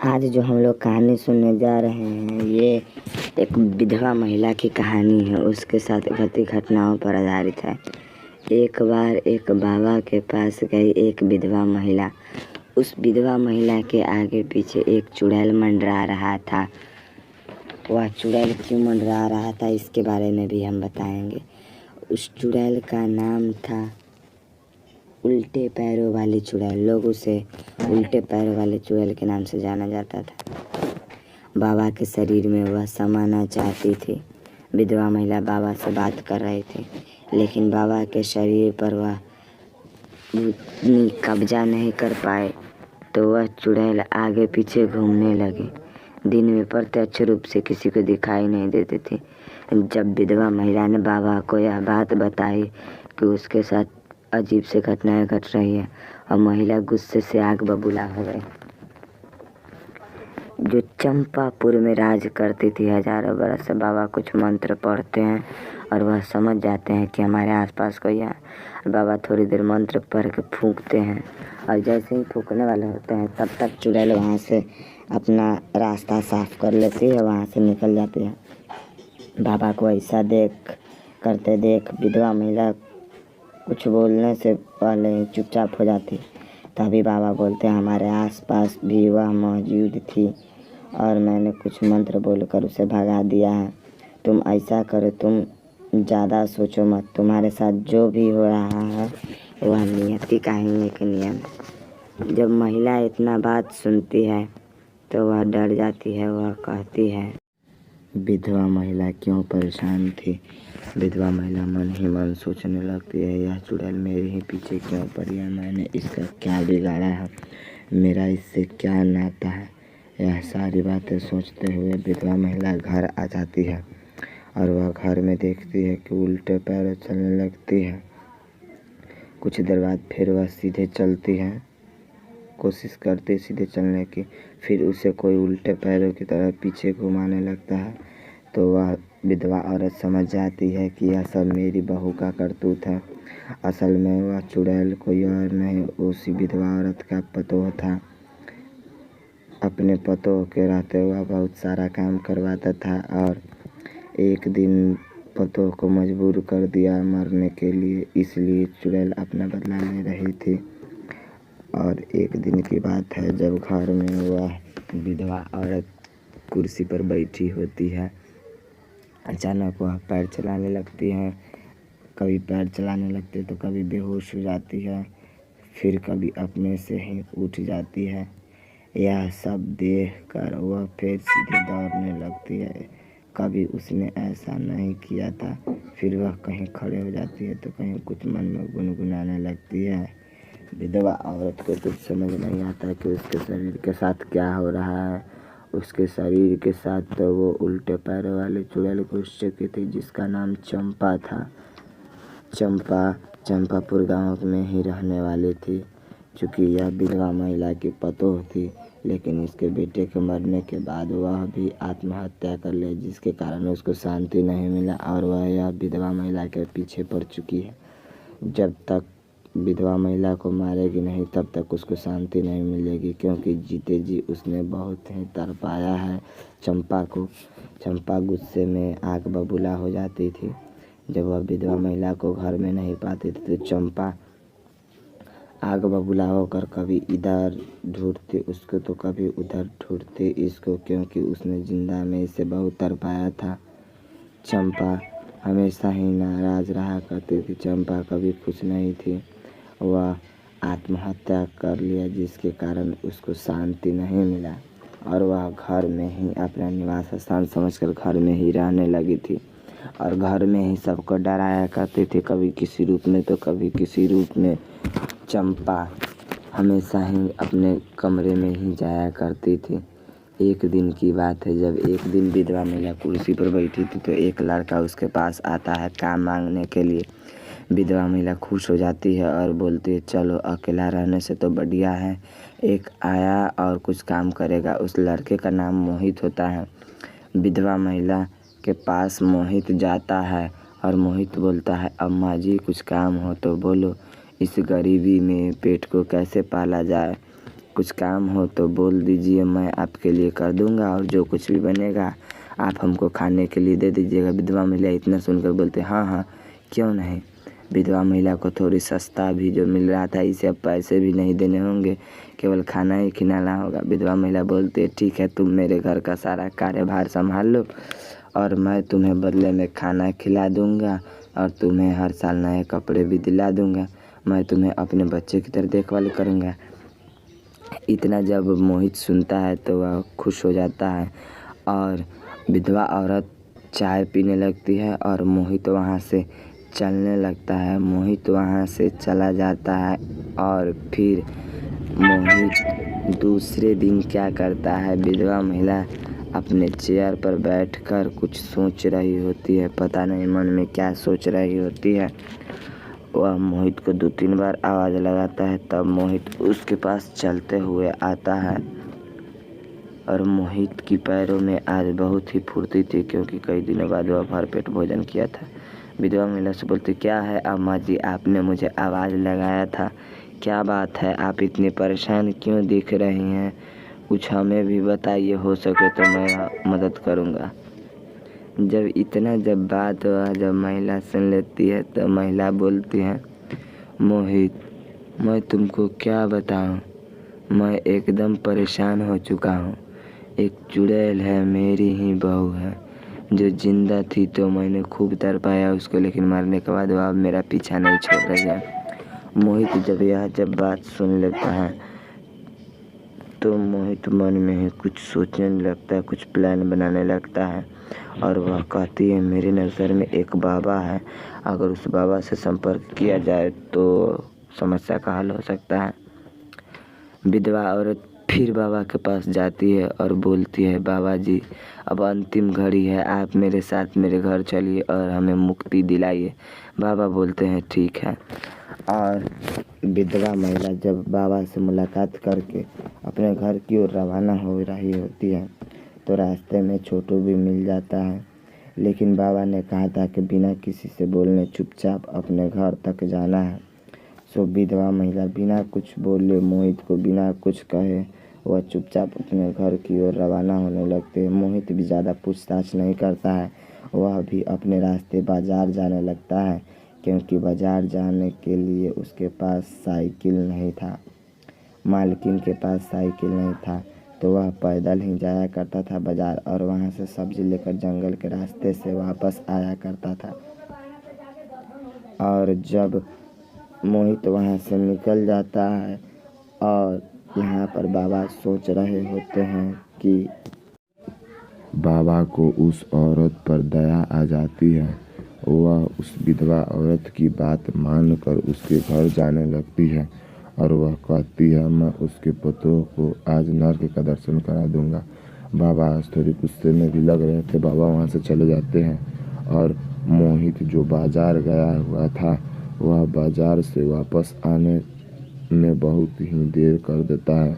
आज जो हम लोग कहानी सुनने जा रहे हैं ये एक विधवा महिला की कहानी है। उसके साथ घटी घटनाओं पर आधारित है। एक बार एक बाबा के पास गई एक विधवा महिला। उस विधवा महिला के आगे पीछे एक चुड़ैल मंडरा रहा था। वह चुड़ैल क्यों मंडरा रहा था इसके बारे में भी हम बताएंगे। उस चुड़ैल का नाम था उल्टे पैरों वाली चुड़ैल। लोग उसे उल्टे पैरों वाले चुड़ैल के नाम से जाना जाता था। बाबा के शरीर में वह समाना चाहती थी। विधवा महिला बाबा से बात कर रही थी, लेकिन बाबा के शरीर पर वह कब्जा नहीं कर पाए, तो वह चुड़ैल आगे पीछे घूमने लगी। दिन में प्रत्यक्ष रूप से किसी को दिखाई नहीं देती थी। जब विधवा महिला ने बाबा को यह बात बताई कि उसके साथ अजीब से घटनाएं घट रही है, और महिला गुस्से से आग बबूला हो गई। जो चंपापुर में राज करती थी, हजारों बरस से बाबा कुछ मंत्र पढ़ते हैं और वह समझ जाते हैं कि हमारे आसपास कोई है। बाबा थोड़ी देर मंत्र पढ़ के फूंकते हैं, और जैसे ही फूंकने वाले होते हैं तब तक चुड़ैल वहाँ से अपना रास्ता साफ कर लेती है, वहाँ से निकल जाती है। बाबा को ऐसा करते देख विधवा महिला कुछ बोलने से पहले ही चुपचाप हो जाती। तभी बाबा बोलते हैं, हमारे आसपास भी वह मौजूद थी और मैंने कुछ मंत्र बोलकर उसे भगा दिया है। तुम ऐसा करो, तुम ज़्यादा सोचो मत। तुम्हारे साथ जो भी हो रहा है वह नियति का ही एक नियम है। जब महिला इतना बात सुनती है तो वह डर जाती है। वह कहती है, विधवा महिला क्यों परेशान थी। विधवा महिला मन ही मन सोचने लगती है, यह चुड़ैल मेरे ही पीछे क्यों पड़ी है, मैंने इसका क्या बिगाड़ा है, मेरा इससे क्या नाता है। यह सारी बातें सोचते हुए विधवा महिला घर आ जाती है, और वह घर में देखती है कि उल्टे पैरों चलने लगती है। कुछ देर बाद फिर वह सीधे चलती है, कोशिश करती सीधे चलने की, फिर उसे कोई उल्टे पैरों की तरह पीछे घुमाने लगता है। तो वह विधवा औरत समझ जाती है कि यह सब मेरी बहू का करतूत है। असल में वह चुड़ैल कोई और नहीं, उसी विधवा औरत का पतोह था। अपने पतोह के रहते हुआ बहुत सारा काम करवाता था, और एक दिन पतोह को मजबूर कर दिया मरने के लिए, इसलिए चुड़ैल अपना बदला ले रही थी। और एक दिन की बात है, जब घर में वह विधवा औरत कुर्सी पर बैठी होती है, अचानक वह पैर चलाने लगती है। कभी पैर चलाने लगती तो कभी बेहोश हो जाती है, फिर कभी अपने से ही उठ जाती है। यह सब देखकर वह फिर सीधे दौड़ने लगती है। कभी उसने ऐसा नहीं किया था। फिर वह कहीं खड़े हो जाती है तो कहीं कुछ मन में गुनगुनाने लगती है। विधवा औरत को कुछ समझ नहीं आता कि उसके शरीर के साथ क्या हो रहा है। उसके शरीर के साथ तो वो उल्टे पैरों वाले चुड़ैल घुस चुकी थी, जिसका नाम चंपा था। चंपा चंपापुर गांव में ही रहने वाली थी। चूँकि यह विधवा महिला की पतोह थी, लेकिन इसके बेटे के मरने के बाद वह भी आत्महत्या कर ले, जिसके कारण उसको शांति नहीं मिला और वह यह विधवा महिला के पीछे पड़ चुकी है। जब तक विधवा महिला को मारेगी नहीं तब तक उसको शांति नहीं मिलेगी, क्योंकि जीते जी उसने बहुत ही तड़पाया है चंपा को। चंपा गुस्से में आग बबूला हो जाती थी। जब वह विधवा महिला को घर में नहीं पाती थी तो चंपा आग बबूला होकर कभी इधर ढूंढती उसको तो कभी उधर ढूंढती इसको, क्योंकि उसने जिंदा में इसे बहुत तड़पाया था। चंपा हमेशा ही नाराज रहा करती थी। चंपा कभी खुश नहीं थी। वह आत्महत्या कर लिया, जिसके कारण उसको शांति नहीं मिला, और वह घर में ही अपना निवास स्थान समझकर घर में ही रहने लगी थी, और घर में ही सबको डराया करती थी, कभी किसी रूप में तो कभी किसी रूप में। चंपा हमेशा ही अपने कमरे में ही जाया करती थी। एक दिन की बात है, जब एक दिन विधवा महिला कुर्सी पर बैठी थी तो एक लड़का उसके पास आता है काम मांगने के लिए। विधवा महिला खुश हो जाती है और बोलती है, चलो अकेला रहने से तो बढ़िया है, एक आया और कुछ काम करेगा। उस लड़के का नाम मोहित होता है। विधवा महिला के पास मोहित जाता है और मोहित बोलता है, अम्मा जी कुछ काम हो तो बोलो, इस गरीबी में पेट को कैसे पाला जाए। कुछ काम हो तो बोल दीजिए, मैं आपके लिए कर दूंगा, और जो कुछ भी बनेगा आप हमको खाने के लिए दे दीजिएगा। विधवा महिला इतना सुनकर बोलते हाँ हाँ क्यों नहीं। विधवा महिला को थोड़ी सस्ता भी जो मिल रहा था, इसे अब पैसे भी नहीं देने होंगे, केवल खाना ही खिलाना होगा। विधवा महिला बोलती है ठीक है, तुम मेरे घर का सारा कार्यभार संभाल लो और मैं तुम्हें बदले में खाना खिला दूंगा और तुम्हें हर साल नए कपड़े भी दिला दूंगा। मैं तुम्हें अपने बच्चे की तरह देखभाल करूंगा। इतना जब मोहित सुनता है तो वह खुश हो जाता है और विधवा औरत चाय पीने लगती है और मोहित वहाँ से चलने लगता है। मोहित वहाँ से चला जाता है और फिर मोहित दूसरे दिन क्या करता है, विधवा महिला अपने चेयर पर बैठकर कुछ सोच रही होती है। पता नहीं मन में क्या सोच रही होती है। वह मोहित को 2-3 बार आवाज़ लगाता है, तब मोहित उसके पास चलते हुए आता है और मोहित की पैरों में आज बहुत ही फुर्ती थी, क्योंकि कई दिनों बाद वह भरपेट भोजन किया था। विधवा महिला से बोलती, क्या है अम्मा जी, आपने मुझे आवाज़ लगाया था, क्या बात है, आप इतनी परेशान क्यों दिख रही हैं? कुछ हमें भी बताइए, हो सके तो मैं मदद करूँगा। जब बात जब महिला सुन लेती है तो महिला बोलती है, मोहित मैं तुमको क्या बताऊं, मैं एकदम परेशान हो चुका हूँ। एक चुड़ैल है, मेरी ही बहू है, जो जिंदा थी तो मैंने खूब तड़पाया उसको, लेकिन मरने के बाद वह अब मेरा पीछा नहीं छोड़ रही है। मोहित जब बात सुन लेता है तो मोहित मन में ही कुछ सोचने लगता है, कुछ प्लान बनाने लगता है और वह कहती है, मेरी नज़र में एक बाबा है, अगर उस बाबा से संपर्क किया जाए तो समस्या का हल हो सकता है। विधवा औरत फिर बाबा के पास जाती है और बोलती है, बाबा जी अब अंतिम घड़ी है, आप मेरे साथ मेरे घर चलिए और हमें मुक्ति दिलाइए। बाबा बोलते हैं ठीक है। और विधवा महिला जब बाबा से मुलाकात करके अपने घर की ओर रवाना हो रही होती है तो रास्ते में छोटू भी मिल जाता है, लेकिन बाबा ने कहा था कि बिना किसी से बोलने चुपचाप अपने घर तक जाना है। सो विधवा महिला बिना कुछ बोले, मोहित को बिना कुछ कहे, वह चुपचाप अपने घर की ओर रवाना होने लगते हैं। मोहित भी ज़्यादा पूछताछ नहीं करता है, वह भी अपने रास्ते बाज़ार जाने लगता है, क्योंकि बाज़ार जाने के लिए उसके पास साइकिल नहीं था। मालकिन के पास साइकिल नहीं था तो वह पैदल ही जाया करता था बाज़ार और वहाँ से सब्ज़ी लेकर जंगल के रास्ते से वापस आया करता था। और जब मोहित वहाँ से निकल जाता है और यहाँ पर बाबा सोच रहे होते हैं कि बाबा को उस औरत पर दया आ जाती है। वह उस विधवा औरत की बात मानकर उसके घर जाने लगती है और वह कहती है, मैं उसके पुत्रों को आज नर्क का दर्शन करा दूंगा। बाबा आज थोड़ी गुस्से में भी लग रहे थे। बाबा वहाँ से चले जाते हैं और मोहित जो बाज़ार गया हुआ था वह बाज़ार से वापस आने में बहुत ही देर कर देता है।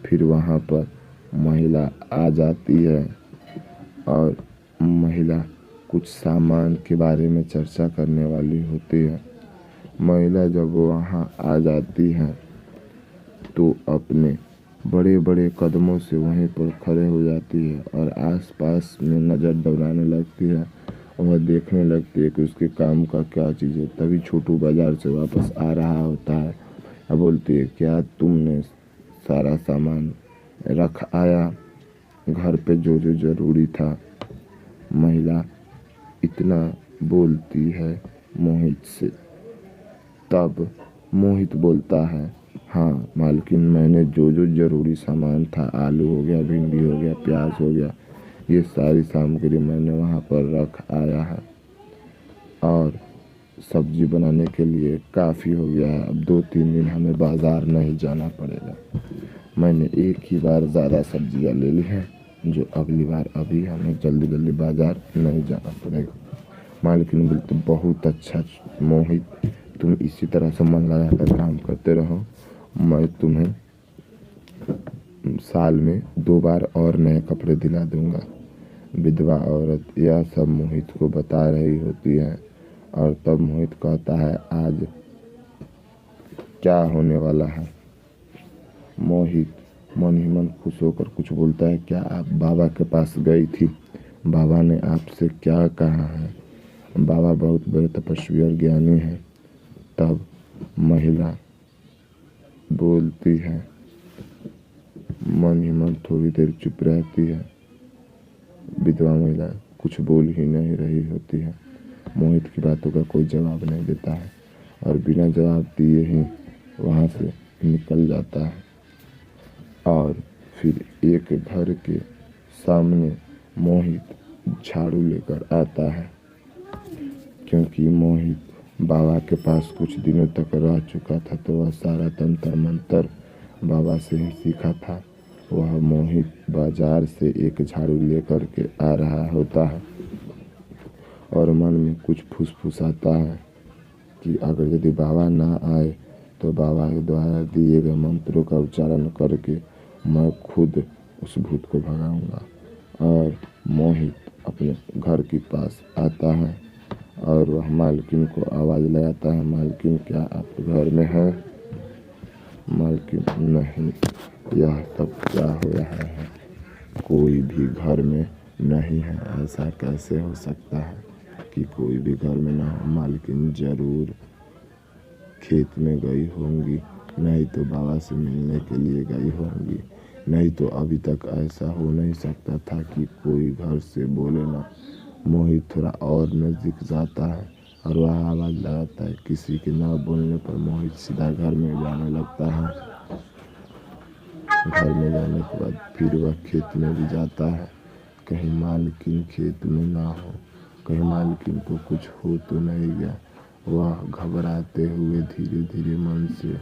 फिर वहाँ पर महिला आ जाती है और महिला कुछ सामान के बारे में चर्चा करने वाली होती है। महिला जब वहाँ आ जाती है तो अपने बड़े बड़े कदमों से वहीं पर खड़े हो जाती है और आसपास में नज़र दौड़ाने लगती है। वह देखने लगती है कि उसके काम का क्या चीज़ है। तभी छोटू बाज़ार से वापस आ रहा होता है और बोलती है, क्या तुमने सारा सामान रख आया घर पे, जो जो ज़रूरी था? महिला इतना बोलती है मोहित से। तब मोहित बोलता है, हाँ मालकिन, मैंने जो जो ज़रूरी सामान था, आलू हो गया, भिंडी हो गया, प्याज हो गया, ये सारी सामग्री मैंने वहाँ पर रख आया है और सब्जी बनाने के लिए काफ़ी हो गया है। अब 2-3 दिन हमें बाज़ार नहीं जाना पड़ेगा। मैंने एक ही बार ज़्यादा सब्जियाँ ले ली हैं, जो अगली बार अभी हमें जल्दी जल्दी बाज़ार नहीं जाना पड़ेगा। मालकिन बोलते, बहुत अच्छा मोहित, तुम इसी तरह से मन लगा कर काम करते रहो, मैं तुम्हें साल में 2 बार और नए कपड़े दिला दूंगा। विधवा औरत यह सब मोहित को बता रही होती है और तब मोहित कहता है, आज क्या होने वाला है? मोहित मन ही मन खुश होकर कुछ बोलता है, क्या आप बाबा के पास गई थी? बाबा ने आपसे क्या कहा है? बाबा बहुत बड़े तपस्वी और ज्ञानी हैं। तब महिला बोलती है, मन ही मन थोड़ी देर चुप रहती है। विधवा महिला कुछ बोल ही नहीं रही होती है। मोहित की बातों का कोई जवाब नहीं देता है और बिना जवाब दिए ही वहाँ से निकल जाता है। और फिर एक घर के सामने मोहित झाड़ू लेकर आता है, क्योंकि मोहित बाबा के पास कुछ दिनों तक रह चुका था, तो वह सारा तंत्र मंत्र बाबा से ही सीखा था। वह मोहित बाजार से एक झाड़ू लेकर के आ रहा होता है और मन में कुछ फुसफुसाता है कि अगर यदि बाबा ना आए तो बाबा के द्वारा दिए गए मंत्रों का उच्चारण करके मैं खुद उस भूत को भगाऊंगा। और मोहित अपने घर के पास आता है और वह मालकिन को आवाज़ लगाता है, मालकिन क्या आप घर में हैं? मालकिन नहीं, यह सब क्या हो रहा है? कोई भी घर में नहीं है। ऐसा कैसे हो सकता है कि कोई भी घर में ना हो? मालकिन जरूर खेत में गई होंगी, नहीं तो बाबा से मिलने के लिए गई होंगी, नहीं तो अभी तक ऐसा हो नहीं सकता था कि कोई घर से बोले ना। मोहित थोड़ा और नज़दीक जाता है और वह आवाज़ लगाता है। किसी के ना बोलने पर मोहित सीधा घर में जाने लगता है। घर में जाने के बाद फिर वह खेत में भी जाता है, कहीं मालकिन खेत में ना हो, कहीं मालकिन को कुछ हो तो नहीं गया। वह घबराते हुए धीरे धीरे मन से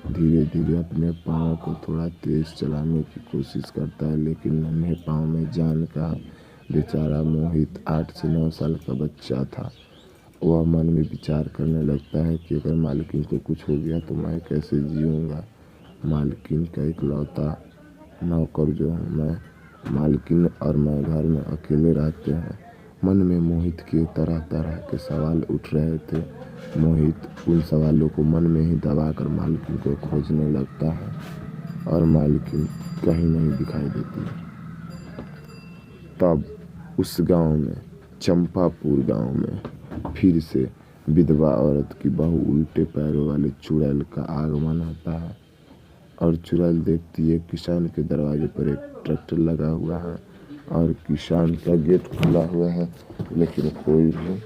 धीरे धीरे अपने पाँव को थोड़ा तेज चलाने की कोशिश करता है, लेकिन नन्हे पाँव में जान का। बेचारा मोहित 8 से 9 साल का बच्चा था। वह मन में विचार करने लगता है कि अगर मालकिन को कुछ हो गया तो मैं कैसे जीऊँगा। मालकिन का इकलौता नौकर जो हूँ मैं, मालकिन और मैं घर में अकेले रहते हैं। मन में मोहित के तरह तरह के सवाल उठ रहे थे। मोहित उन सवालों को मन में ही दबाकर मालकिन को खोजने लगता है और मालकिन कहीं नहीं दिखाई देती। तब उस गांव में, चंपापुर गांव में, फिर से विधवा औरत की बहू उल्टे पैरों वाले चुड़ैल का आगमन होता है और चुड़ैल देखती है किसान के दरवाजे पर एक ट्रैक्टर लगा हुआ है और किसान का गेट खुला हुआ है, लेकिन कोई भी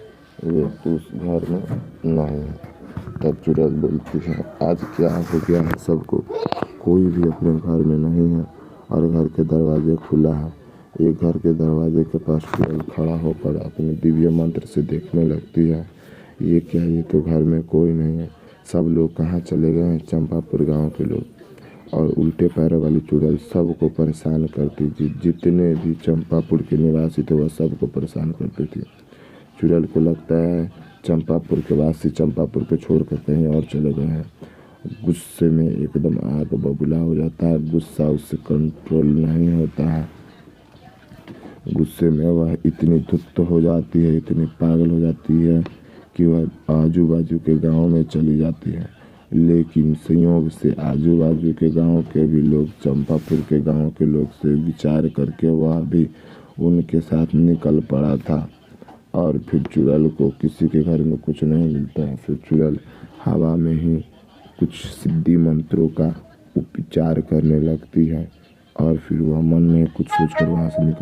व्यक्ति उस घर में नहीं है। तब चुड़ैल बोलती है, आज क्या हो गया है सबको? कोई भी अपने घर में नहीं है और घर के दरवाजे खुला है। एक घर के दरवाजे के पास चुड़ैल खड़ा होकर अपने दिव्य मंत्र से देखने लगती है। ये क्या, ये तो घर में कोई नहीं है, सब लोग कहाँ चले गए हैं? चंपापुर गांव के लोग। और उल्टे पैरों वाली चुड़ैल सबको परेशान करती थी। जितने भी चंपापुर के निवासी थे वह सबको परेशान करती थी। चुड़ैल को लगता है चंपापुर के वासी चंपापुर को छोड़कर कहीं और चले गए हैं। गुस्से में एकदम आग बबूला हो जाता है। गुस्सा उससे कंट्रोल नहीं होता है। गुस्से में वह इतनी धुत हो जाती है, इतनी पागल हो जाती है कि वह आजू बाजू के गाँव में चली जाती है। लेकिन संयोग से आजू बाजू के गांव के भी लोग चंपापुर के गांव के लोग से विचार करके वह भी उनके साथ निकल पड़ा था। और फिर चुड़ैल को किसी के घर में कुछ नहीं मिलता है। फिर चुड़ैल हवा में ही कुछ सिद्धि मंत्रों का उपचार करने लगती है और फिर वह मन में कुछ सोचकर वहाँ से निकल